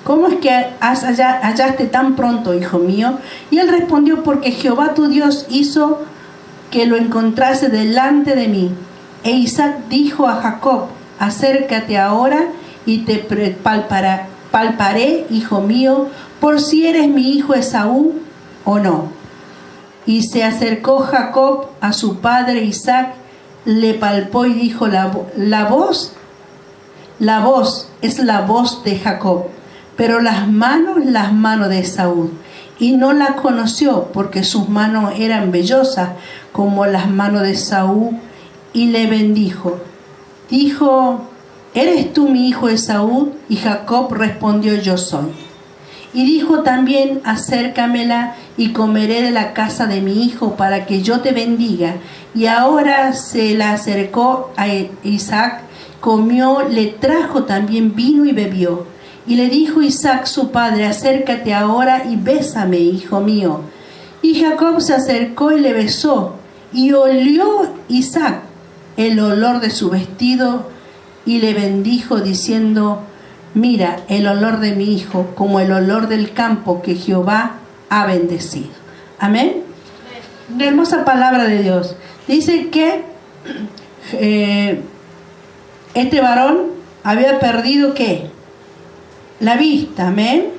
¿cómo es que hallaste tan pronto, hijo mío? Y él respondió, porque Jehová tu Dios hizo que lo encontrase delante de mí. E Isaac dijo a Jacob, acércate ahora y te palparé, hijo mío, por si eres mi hijo Esaú o no. Y se acercó Jacob a su padre Isaac, le palpó y dijo, la voz es la voz de Jacob, pero las manos de Esaú. Y no la conoció, porque sus manos eran vellosas como las manos de Esaú, y le bendijo. Dijo, ¿eres tú mi hijo Esaú? Y Jacob respondió, yo soy. Y dijo también, acércamela y comeré de la casa de mi hijo para que yo te bendiga. Y ahora se la acercó a Isaac, comió, le trajo también vino y bebió. Y le dijo Isaac su padre, acércate ahora y bésame, hijo mío. Y Jacob se acercó y le besó. Y olió Isaac el olor de su vestido y le bendijo diciendo, mira el olor de mi hijo como el olor del campo que Jehová ha bendecido. Amén. Una hermosa palabra de Dios. Dice que este varón había perdido ¿qué? La vista. Amén.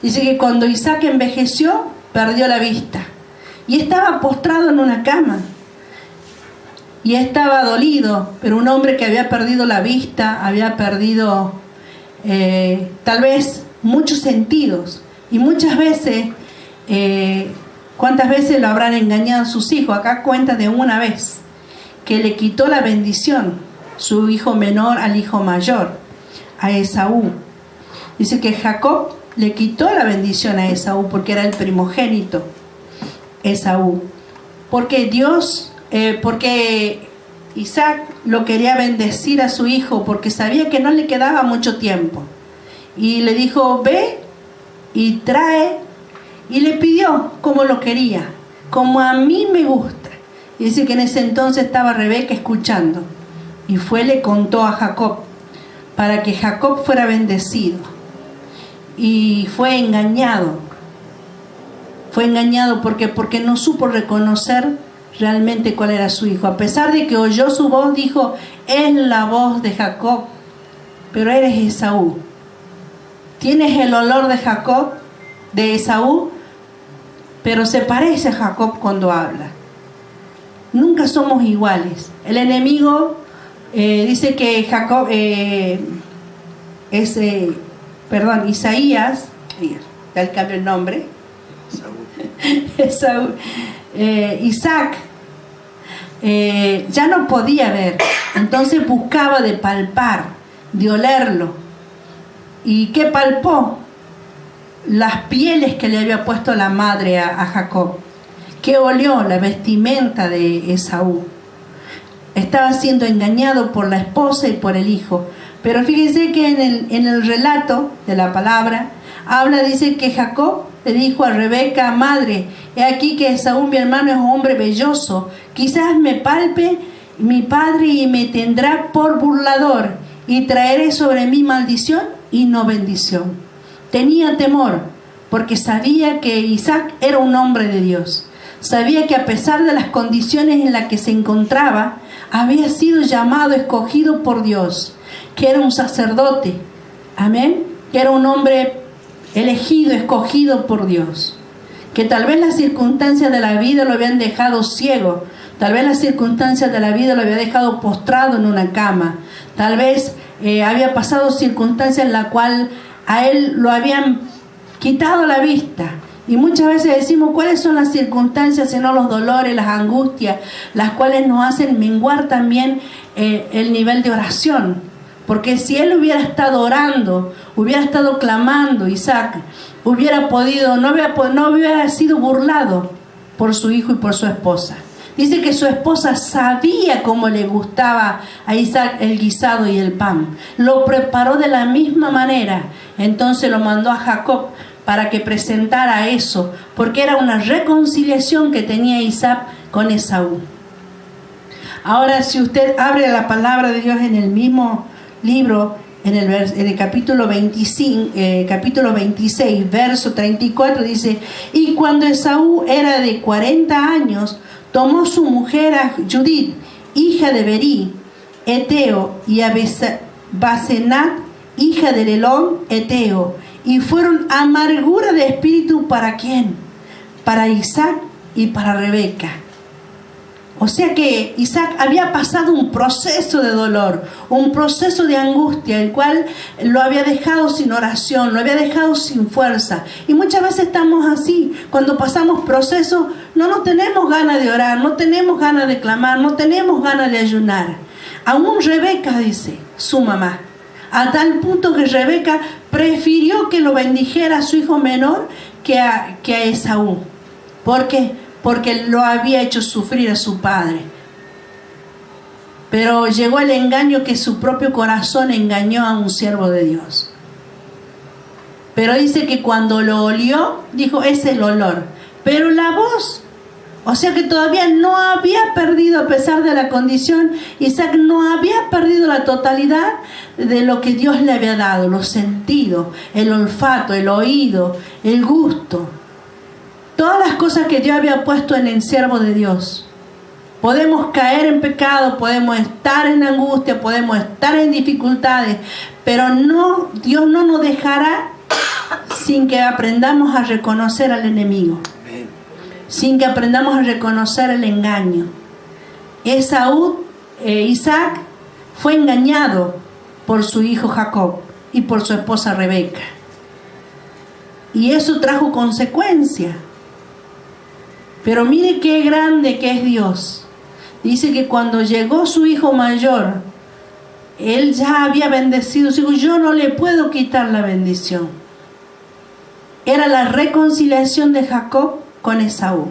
Dice que cuando Isaac envejeció, perdió la vista. Y estaba postrado en una cama. Y estaba dolido. Pero un hombre que había perdido la vista, había perdido tal vez muchos sentidos. Y muchas veces, ¿cuántas veces lo habrán engañado sus hijos? Acá cuenta de una vez, que le quitó la bendición, su hijo menor al hijo mayor, a Esaú. Dice que Jacob le quitó la bendición a Esaú porque era el primogénito, Esaú. Porque porque Isaac lo quería bendecir a su hijo porque sabía que no le quedaba mucho tiempo. Y le dijo, ve y trae, y le pidió como lo quería, como a mí me gusta. Y dice que en ese entonces estaba Rebeca escuchando. Y le contó a Jacob, para que Jacob fuera bendecido. Y fue engañado. Fue engañado porque no supo reconocer realmente cuál era su hijo. A pesar de que oyó su voz, dijo, es la voz de Jacob, pero eres Esaú. Tienes el olor de Jacob, de Esaú, pero se parece a Jacob cuando habla. Nunca somos iguales. El enemigo dice que Jacob Isaías, ya le cambio el nombre, Esaú. Isaac ya no podía ver, entonces buscaba de palpar, de olerlo. ¿Y qué palpó? Las pieles que le había puesto la madre a Jacob. ¿Qué olió? La vestimenta de Esaú. Estaba siendo engañado por la esposa y por el hijo. Pero fíjense que en el relato de la palabra dice que Jacob le dijo a Rebeca, madre, he aquí que Esaú mi hermano es un hombre belloso, quizás me palpe mi padre y me tendrá por burlador, y traeré sobre mí maldición y no bendición. Tenía temor, porque sabía que Isaac era un hombre de Dios. Sabía que a pesar de las condiciones en las que se encontraba, había sido llamado, escogido por Dios, que era un sacerdote, amén, que era un hombre elegido, escogido por Dios, que tal vez las circunstancias de la vida lo habían dejado ciego, tal vez las circunstancias de la vida lo había dejado postrado en una cama, tal vez había pasado circunstancias en la cual a él lo habían quitado la vista. Y muchas veces decimos, ¿cuáles son las circunstancias sino los dolores, las angustias, las cuales nos hacen menguar también el nivel de oración? Porque si él hubiera estado orando, hubiera estado clamando, Isaac hubiera podido, no hubiera sido burlado por su hijo y por su esposa. Dice que su esposa sabía cómo le gustaba a Isaac el guisado y el pan. Lo preparó de la misma manera. Entonces lo mandó a Jacob para que presentara eso, porque era una reconciliación que tenía Isaac con Esaú. Ahora, si usted abre la palabra de Dios en el mismo libro, en el capítulo 26, verso 34, dice: y cuando Esaú era de 40 años, tomó su mujer a Judith, hija de Berí, Eteo, y a Basenat, hija de Elón, Eteo, y fueron amargura de espíritu ¿para quién? Para Isaac y para Rebeca. O sea que Isaac había pasado un proceso de dolor, un proceso de angustia, el cual lo había dejado sin oración, lo había dejado sin fuerza. Y muchas veces estamos así, cuando pasamos procesos, no tenemos ganas de orar, no tenemos ganas de clamar, no tenemos ganas de ayunar. Aún Rebeca, dice su mamá, a tal punto que Rebeca prefirió que lo bendijera a su hijo menor que a Esaú. ¿Por qué? Porque lo había hecho sufrir a su padre. Pero llegó el engaño que su propio corazón engañó a un siervo de Dios. Pero dice que cuando lo olió, dijo: es el olor. Pero la voz, o sea que todavía no había perdido, a pesar de la condición, Isaac no había perdido la totalidad de lo que Dios le había dado, los sentidos, el olfato, el oído, el gusto. Todas las cosas que Dios había puesto en el siervo de Dios. Podemos caer en pecado, podemos estar en angustia, podemos estar en dificultades, pero no, Dios no nos dejará sin que aprendamos a reconocer al enemigo, sin que aprendamos a reconocer el engaño. Isaac fue engañado por su hijo Jacob y por su esposa Rebeca, y eso trajo consecuencias. Pero mire qué grande que es Dios. Dice que cuando llegó su hijo mayor, él ya había bendecido a su hijo. Yo no le puedo quitar la bendición. Era la reconciliación de Jacob con Esaú.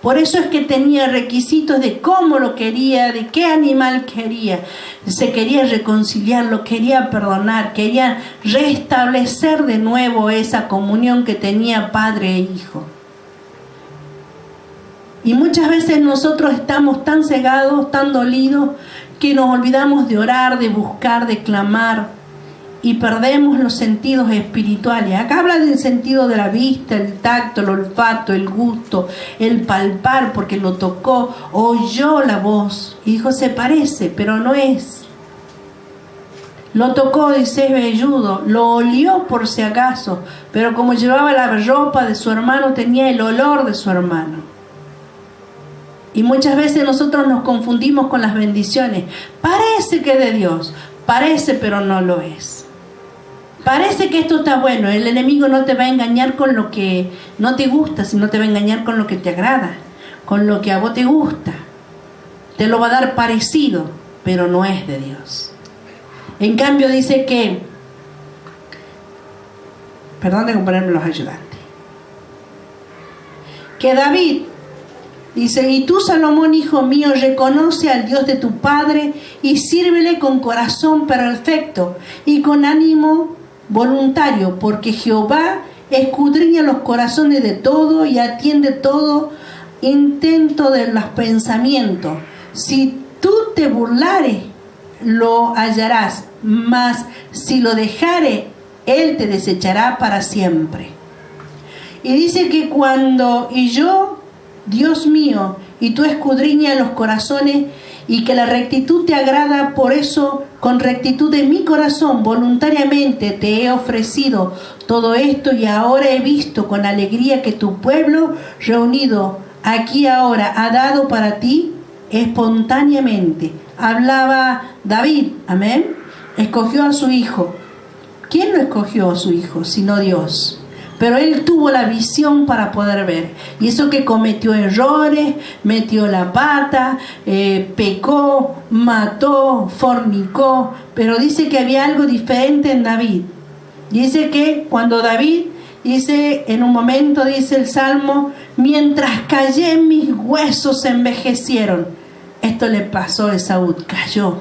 Por eso es que tenía requisitos de cómo lo quería, de qué animal quería. Se quería reconciliar, lo quería perdonar, quería restablecer de nuevo esa comunión que tenía padre e hijo. Y muchas veces nosotros estamos tan cegados, tan dolidos, que nos olvidamos de orar, de buscar, de clamar, y perdemos los sentidos espirituales. Acá habla del sentido de la vista, el tacto, el olfato, el gusto, el palpar, porque lo tocó, oyó la voz, y dijo: se parece, pero no es. Lo tocó, dice: es velludo. Lo olió por si acaso, pero como llevaba la ropa de su hermano, tenía el olor de su hermano. Y muchas veces nosotros nos confundimos con las bendiciones. Parece que es de Dios, parece, pero no lo es. Parece que esto está bueno. El enemigo no te va a engañar con lo que no te gusta, sino te va a engañar con lo que te agrada, con lo que a vos te gusta. Te lo va a dar parecido, pero no es de Dios. En cambio dice que, perdón, tengo que ponerme los ayudantes, que David dice: y tú, Salomón, hijo mío, reconoce al Dios de tu padre y sírvele con corazón perfecto y con ánimo voluntario, porque Jehová escudriña los corazones de todo y atiende todo intento de los pensamientos. Si tú te burlares, lo hallarás, mas si lo dejare, él te desechará para siempre. Y dice que Dios mío, y tú escudriñas los corazones, y que la rectitud te agrada. Por eso, con rectitud de mi corazón, voluntariamente te he ofrecido todo esto, y ahora he visto con alegría que tu pueblo reunido aquí ahora ha dado para ti espontáneamente. Hablaba David, amén. Escogió a su hijo. ¿Quién no escogió a su hijo sino Dios? Pero él tuvo la visión para poder ver. Y eso que cometió errores, metió la pata, pecó, mató, fornicó. Pero dice que había algo diferente en David. Dice que cuando David, dice en un momento, dice el Salmo: mientras callé, mis huesos se envejecieron. Esto le pasó a Esaú, cayó.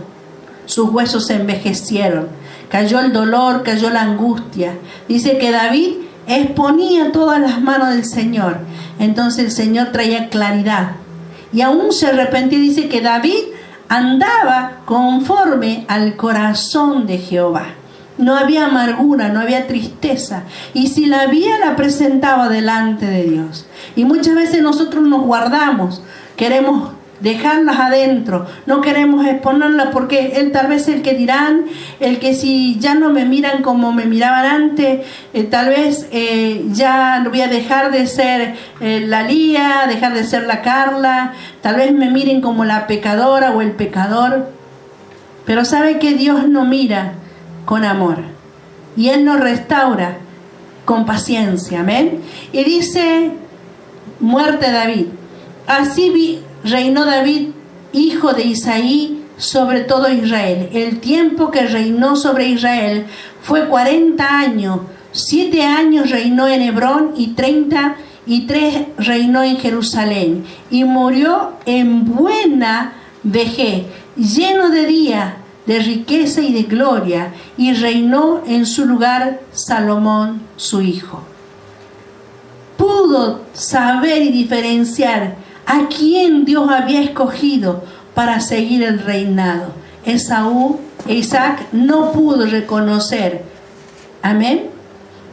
Sus huesos se envejecieron. Cayó el dolor, cayó la angustia. Dice que David exponía todas las manos del Señor. Entonces el Señor traía claridad, y aún se arrepentía. Dice que David andaba conforme al corazón de Jehová. No había amargura, no había tristeza. Y si la había, la presentaba delante de Dios. Y muchas veces nosotros nos guardamos, queremos dejarlas adentro, no queremos exponerlas porque él tal vez el que dirán, el que si ya no me miran como me miraban antes, tal vez ya voy a dejar de ser la Lía, dejar de ser la Carla, tal vez me miren como la pecadora o el pecador. Pero sabe que Dios no mira con amor y Él nos restaura con paciencia, amén. Y dice, muerte de David, así reinó David, hijo de Isaí, sobre todo Israel. El tiempo que reinó sobre Israel fue 40 años. 7 años reinó en Hebrón y 33 reinó en Jerusalén. Y murió en buena vejez, lleno de día, de riqueza y de gloria. Y reinó en su lugar Salomón, su hijo. Pudo saber y diferenciar a quién Dios había escogido para seguir el reinado. Isaac no pudo reconocer, amén,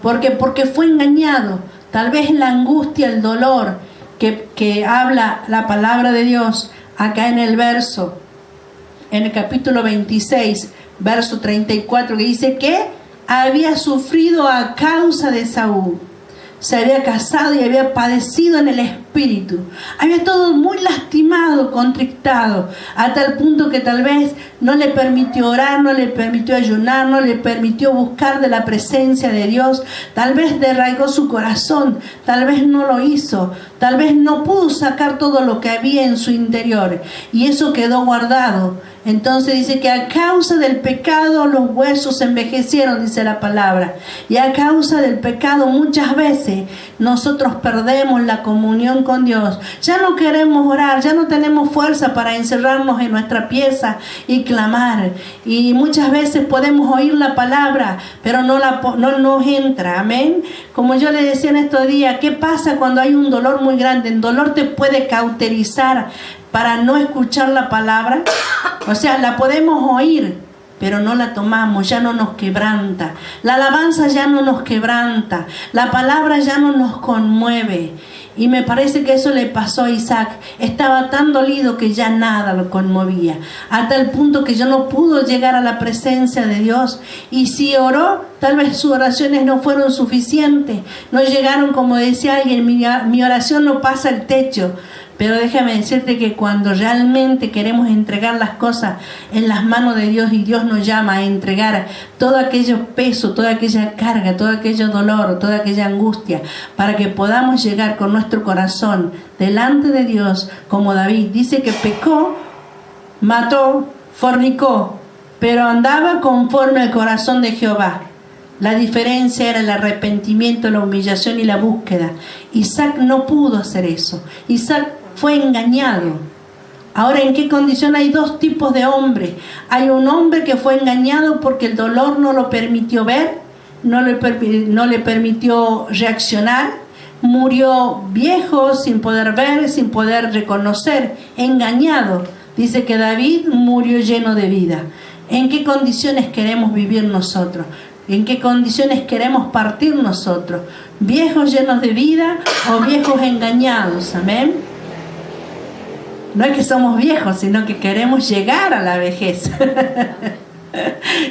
porque fue engañado. Tal vez la angustia, el dolor que habla la palabra de Dios acá en el capítulo 26, verso 34, que dice que había sufrido a causa de Saúl. Se había casado y había padecido en el espíritu. Había estado muy lastimado, contrictado, a tal punto que tal vez no le permitió orar, no le permitió ayunar, no le permitió buscar de la presencia de Dios. Tal vez derraigó su corazón, tal vez no lo hizo, tal vez no pudo sacar todo lo que había en su interior. Y eso quedó guardado. Entonces dice que a causa del pecado los huesos envejecieron, dice la palabra. Y a causa del pecado muchas veces nosotros perdemos la comunión con Dios. Ya no queremos orar, ya no tenemos fuerza para encerrarnos en nuestra pieza y clamar. Y muchas veces podemos oír la palabra, pero no nos entra, amén. Como yo le decía en estos días, ¿qué pasa cuando hay un dolor muy grande? El dolor te puede cauterizar para no escuchar la palabra. O sea, la podemos oír, pero no la tomamos, ya no nos quebranta. La alabanza ya no nos quebranta. La palabra ya no nos conmueve. Y me parece que eso le pasó a Isaac. Estaba tan dolido que ya nada lo conmovía. Hasta el punto que ya no pudo llegar a la presencia de Dios. Y si oró, tal vez sus oraciones no fueron suficientes. No llegaron, como decía alguien, mi oración no pasa el techo. Pero déjame decirte que cuando realmente queremos entregar las cosas en las manos de Dios y Dios nos llama a entregar todo aquello peso, toda aquella carga, todo aquello dolor, toda aquella angustia, para que podamos llegar con nuestro corazón delante de Dios, como David dice que pecó, mató, fornicó, pero andaba conforme al corazón de Jehová. La diferencia era el arrepentimiento, la humillación y la búsqueda. Isaac no pudo hacer eso. Isaac fue engañado. Ahora, ¿en qué condición? Hay dos tipos de hombres. Hay un hombre que fue engañado porque el dolor no lo permitió ver, no le permitió reaccionar. Murió viejo, sin poder ver, sin poder reconocer, engañado. Dice que David murió lleno de vida. ¿En qué condiciones queremos vivir nosotros? ¿En qué condiciones queremos partir nosotros? ¿Viejos llenos de vida o viejos engañados? Amén. No es que somos viejos, sino que queremos llegar a la vejez.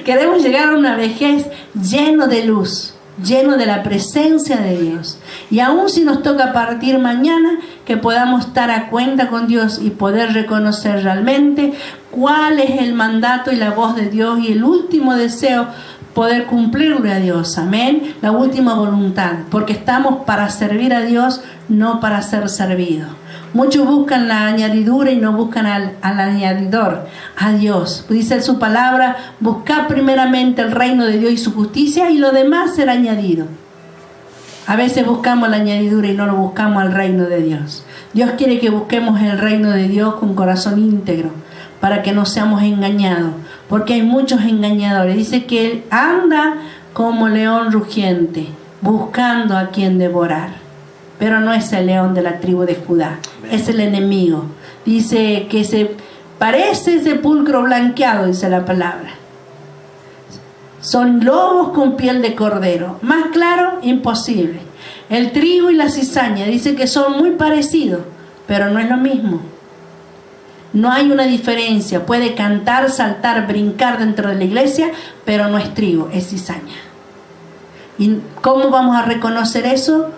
Queremos llegar a una vejez lleno de luz, lleno de la presencia de Dios. Y aún si nos toca partir mañana, que podamos estar a cuenta con Dios y poder reconocer realmente cuál es el mandato y la voz de Dios y el último deseo, poder cumplirle a Dios, amén, la última voluntad, porque estamos para servir a Dios, no para ser servidos. Muchos buscan la añadidura y no buscan al añadidor, a Dios. Dice su palabra, buscad primeramente el reino de Dios y su justicia y lo demás será añadido. A veces buscamos la añadidura y no lo buscamos al reino de Dios. Dios quiere que busquemos el reino de Dios con corazón íntegro, para que no seamos engañados, porque hay muchos engañadores. Dice que Él anda como león rugiente, buscando a quien devorar. Pero no es el león de la tribu de Judá, es el enemigo. Dice que se Parece sepulcro blanqueado, dice la palabra. Son lobos con piel de cordero. Más claro, imposible. El trigo y la cizaña dice que son muy parecidos, pero no es lo mismo. No hay una diferencia. Puede cantar, saltar, brincar dentro de la iglesia, pero no es trigo, es cizaña. ¿Y cómo vamos a reconocer eso?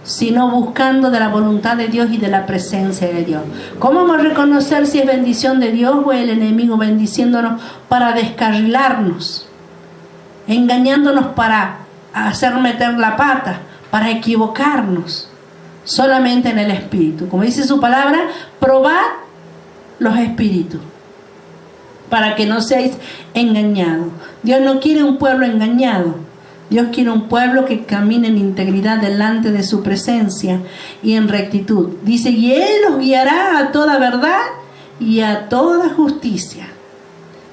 Sino buscando de la voluntad de Dios y de la presencia de Dios. ¿Cómo vamos a reconocer si es bendición de Dios o el enemigo bendiciéndonos para descarrilarnos, engañándonos para hacer meter la pata, para equivocarnos? Solamente en el Espíritu. Como dice su palabra, probad los espíritus para que no seáis engañados. Dios no quiere un pueblo engañado. Dios quiere un pueblo que camine en integridad delante de su presencia y en rectitud. Dice, y Él los guiará a toda verdad y a toda justicia,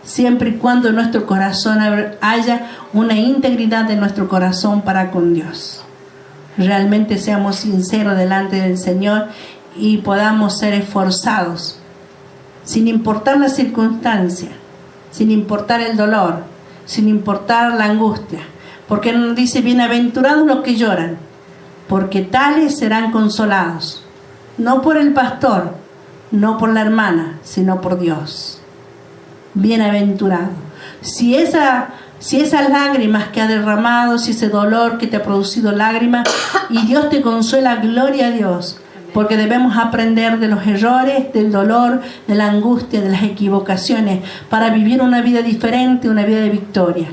siempre y cuando en nuestro corazón haya una integridad de nuestro corazón para con Dios. Realmente seamos sinceros delante del Señor y podamos ser esforzados, sin importar la circunstancia, sin importar el dolor, sin importar la angustia. Porque nos dice, bienaventurados los que lloran, porque tales serán consolados. No por el pastor, no por la hermana, sino por Dios. Bienaventurado. Si esas lágrimas que ha derramado, si ese dolor que te ha producido lágrimas, y Dios te consuela, gloria a Dios. Porque debemos aprender de los errores, del dolor, de la angustia, de las equivocaciones, para vivir una vida diferente, una vida de victoria.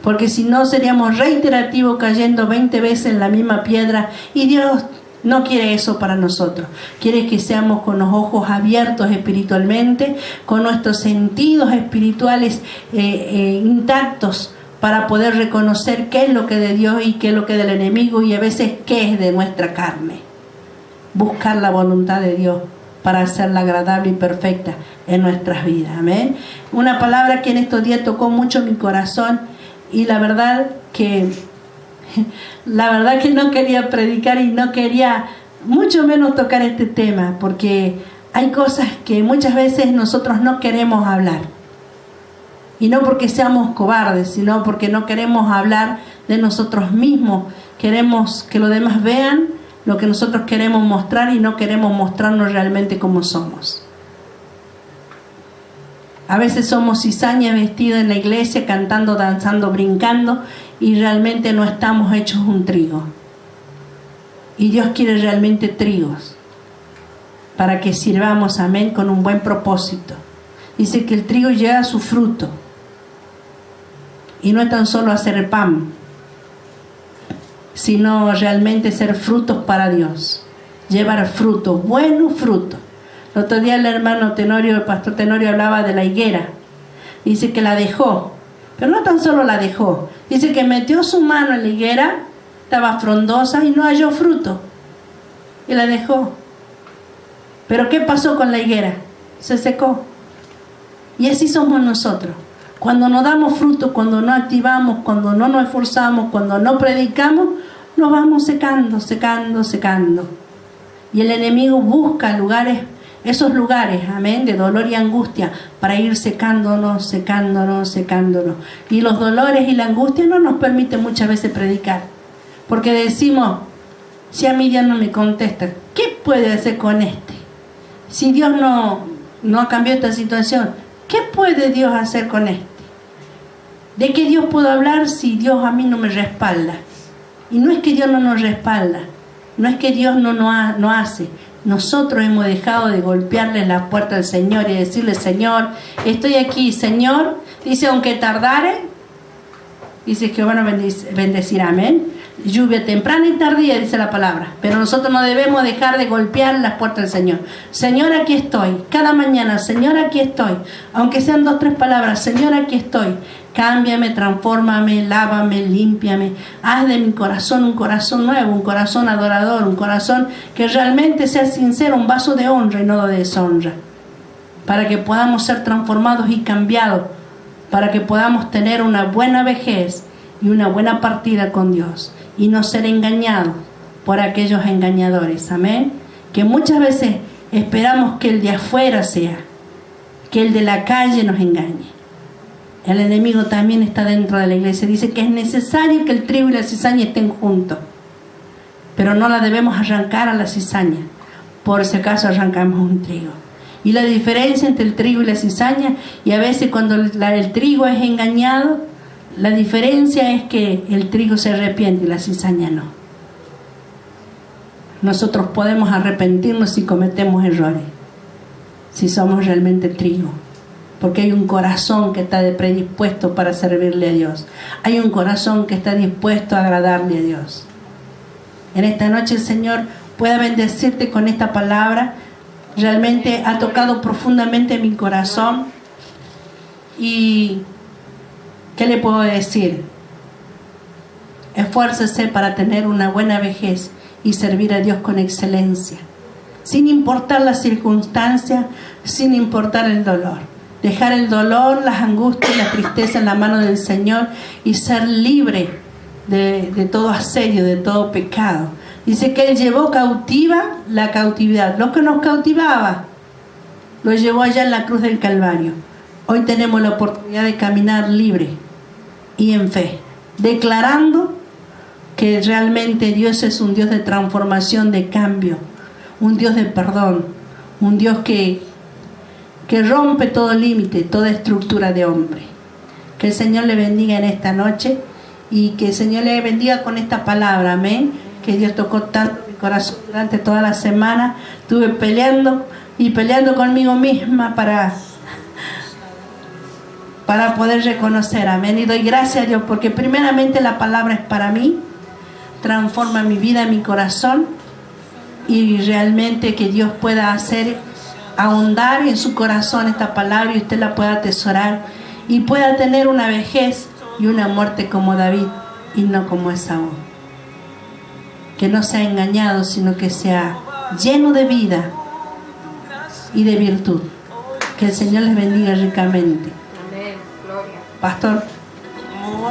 Porque si no seríamos reiterativos cayendo 20 veces en la misma piedra, y Dios no quiere eso para nosotros. Quiere que seamos con los ojos abiertos espiritualmente, con nuestros sentidos espirituales intactos, para poder reconocer qué es lo que es de Dios y qué es lo que es del enemigo, y a veces qué es de nuestra carne. Buscar la voluntad de Dios para hacerla agradable y perfecta en nuestras vidas. Amén. Una palabra que en estos días tocó mucho mi corazón, y la verdad que no quería predicar y no quería mucho menos tocar este tema, porque hay cosas que muchas veces nosotros no queremos hablar, y no porque seamos cobardes, sino porque no queremos hablar de nosotros mismos. Queremos que los demás vean lo que nosotros queremos mostrar y no queremos mostrarnos realmente como somos. A veces somos cizaña vestidos en la iglesia, cantando, danzando, brincando, y realmente no estamos hechos un trigo. Y Dios quiere realmente trigos para que sirvamos, amén, con un buen propósito. Dice que el trigo lleva su fruto, y no es tan solo hacer pan, sino realmente ser frutos para Dios, llevar frutos, buenos frutos. El otro día el hermano Tenorio, el pastor Tenorio, hablaba de la higuera. Dice que la dejó, pero no tan solo la dejó, dice que metió su mano en la higuera, estaba frondosa y no halló fruto, y la dejó. Pero ¿qué pasó con la higuera? Se secó. Y así somos nosotros. Cuando no damos fruto, cuando no activamos, cuando no nos esforzamos, cuando no predicamos, nos vamos secando, secando, secando. Y el enemigo busca esos lugares, amén, de dolor y angustia, para ir secándonos, secándonos, secándonos. Y los dolores y la angustia no nos permiten muchas veces predicar. Porque decimos, si a mí Dios no me contesta, ¿qué puede hacer con este? Si Dios no cambió esta situación, ¿qué puede Dios hacer con este? ¿De qué Dios puedo hablar si Dios a mí no me respalda? Y no es que Dios no nos respalda, no es que Dios no hace. Nosotros hemos dejado de golpearle la puerta al Señor y decirle, Señor, estoy aquí, Señor. Dice, aunque tardare, dice que van a bendecir, amén. Lluvia temprana y tardía, dice la palabra. Pero nosotros no debemos dejar de golpear las puertas del Señor. Señor, aquí estoy. Cada mañana, Señor, aquí estoy. Aunque sean 2 o 3 palabras, Señor, aquí estoy. Cámbiame, transfórmame, lávame, límpiame. Haz de mi corazón un corazón nuevo, un corazón adorador, un corazón que realmente sea sincero, un vaso de honra y no de deshonra. Para que podamos ser transformados y cambiados, para que podamos tener una buena vejez y una buena partida con Dios, y no ser engañados por aquellos engañadores, amén. Que muchas veces esperamos que el de afuera sea, que el de la calle nos engañe. El enemigo también está dentro de la iglesia. Dice que es necesario que el trigo y la cizaña estén juntos, pero no la debemos arrancar a la cizaña, por si acaso arrancamos un trigo. Y la diferencia entre el trigo y la cizaña, y a veces cuando el trigo es engañado, la diferencia es que el trigo se arrepiente y la cizaña no. Nosotros podemos arrepentirnos si cometemos errores, si somos realmente trigo, porque hay un corazón que está predispuesto para servirle a Dios. Hay un corazón que está dispuesto a agradarle a Dios. En esta noche el Señor pueda bendecirte con esta palabra. Realmente ha tocado profundamente mi corazón. Y ¿qué le puedo decir? Esfuércese para tener una buena vejez y servir a Dios con excelencia, sin importar las circunstancias, sin importar el dolor. Dejar el dolor, las angustias y la tristeza en la mano del Señor y ser libre de todo asedio, de todo pecado. Dice que Él llevó cautiva la cautividad. Lo que nos cautivaba lo llevó allá en la cruz del Calvario. Hoy tenemos la oportunidad de caminar libre y en fe, declarando que realmente Dios es un Dios de transformación, de cambio, un Dios de perdón, un Dios que rompe todo límite, toda estructura de hombre. Que el Señor le bendiga en esta noche y que el Señor le bendiga con esta palabra, amén. Que Dios tocó tanto mi corazón durante toda la semana. Estuve peleando conmigo misma para poder reconocer, amén. Y doy gracias a Dios porque primeramente la palabra es para mí, transforma mi vida, mi corazón, y realmente que Dios pueda ahondar en su corazón esta palabra y usted la pueda atesorar y pueda tener una vejez y una muerte como David y no como Esaú. Que no sea engañado, sino que sea lleno de vida y de virtud. Que el Señor les bendiga ricamente. Amén. Gloria. Pastor. Oh,